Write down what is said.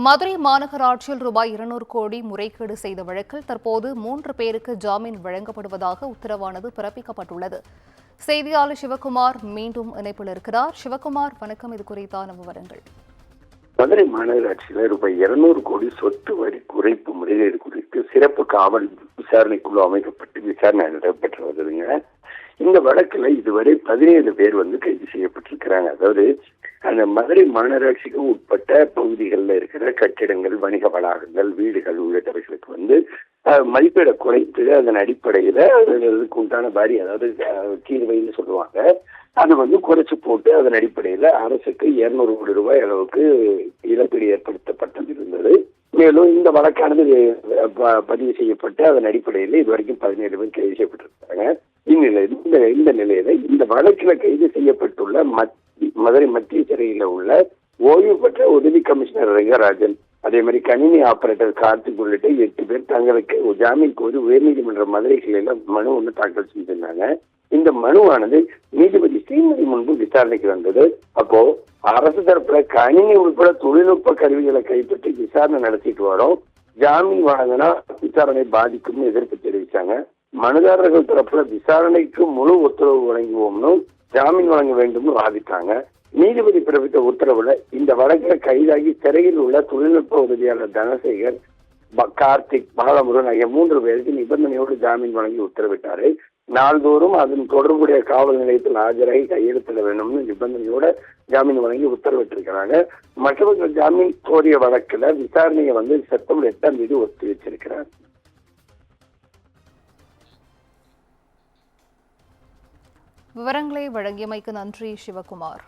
மதுரை மாநகராட்சியில் ரூபாய் 200 கோடி முறைகேடு செய்த வழக்கில் தற்போது 3 பேருக்கு ஜாமீன் வழங்கப்படுவதாக உத்தரவானது பிறப்பிக்கப்பட்டுள்ளது. செய்தியாளர் சிவகுமார் மீண்டும் இணைப்பில் இருக்கிறார். சிவகுமார், வணக்கம். இது குறித்தான விவரங்கள். மதுரை மாநகராட்சியில் ரூபாய் 200 கோடி சொத்து வரி குறைப்பு முறைகேடு குறித்து சிறப்பு காவல் விசாரணைக்குழு அமைக்கப்பட்டு விசாரணை நடைபெற்று வருதுங்க. இந்த வழக்குல இதுவரை 17 பேர் கைது செய்யப்பட்டிருக்கிறாங்க. அதாவது அந்த மதுரை மாநகராட்சிக்கு உட்பட்ட பகுதிகளில் இருக்கிற கட்டிடங்கள், வணிக வளாகங்கள், வீடுகள் உள்ளிட்டவைகளுக்கு மதிப்பீடை குறைத்து அதன் அடிப்படையில அதுக்கு உண்டான வரி, அதாவது கீழ்வைன்னு சொல்லுவாங்க, அது குறைச்சு போட்டு அதன் அடிப்படையில அரசுக்கு 200 கோடி ரூபாய் அளவுக்கு இழப்பீடு ஏற்படுத்தப்பட்டது இருந்தது. மேலும் இந்த வழக்கானது பதிவு செய்யப்பட்டு அதன் அடிப்படையில் இதுவரைக்கும் 17 பேர் கைது செய்யப்பட்டிருக்காங்க. இந்த நிலையில இந்த வழக்கில் கைது செய்யப்பட்டுள்ள மதுரை மத்திய சிறையில் உள்ள ஓய்வு பெற்ற உதவி கமிஷனர் ரெங்கராஜன், அதே மாதிரி கணினி ஆபரேட்டர் கார்த்திக் உள்ளிட்ட 8 பேர் தங்களுக்கு ஜாமீன் கோரி உயர்நீதிமன்ற மதுரை கிளையில மனு தாக்கல் செஞ்சிருந்தாங்க. இந்த மனுவானது நீதிபதி ஸ்ரீமதி முன்பு விசாரணைக்கு வந்தது. அப்போ அரசு தரப்புல கணினி உட்பட தொழில்நுட்ப கருவிகளை கைப்பற்றி விசாரணை நடத்திட்டு வரோம், ஜாமீன் வழங்கினா விசாரணை பாதிக்கும் எதிர்ப்பு தெரிவிச்சாங்க. மனுதாரர்கள் தரப்புல விசாரணைக்கு முழு ஒத்துழைப்பு வழங்குவோம்னு ஜாமீன் வழங்க வேண்டும் வாதிட்டாங்க. நீதிபதி பிறப்பித்த உத்தரவுல இந்த வழக்கில் கைதாகி சிறையில் உள்ள தொழில்நுட்ப உதவியாளர் தனசேகர், கார்த்திக், பாலமுருகன் ஆகிய 3 பேருக்கு நிபந்தனையோடு ஜாமீன் வழங்கி உத்தரவிட்டாரு. நாள்தோறும் அதன் தொடர்புடைய காவல் நிலையத்தில் ஆஜராகி கையெழுத்திட வேண்டும்னு நிபந்தனையோட ஜாமீன் வழங்கி உத்தரவிட்டிருக்கிறாங்க. மற்றவர்கள் ஜாமீன் கோரிய வழக்குல விசாரணையை செப்டம்பர் 8ஆம் தேதி ஒத்தி வச்சிருக்கிறார். விவரங்களை வழங்கியமைக்கு நன்றி சிவகுமார்.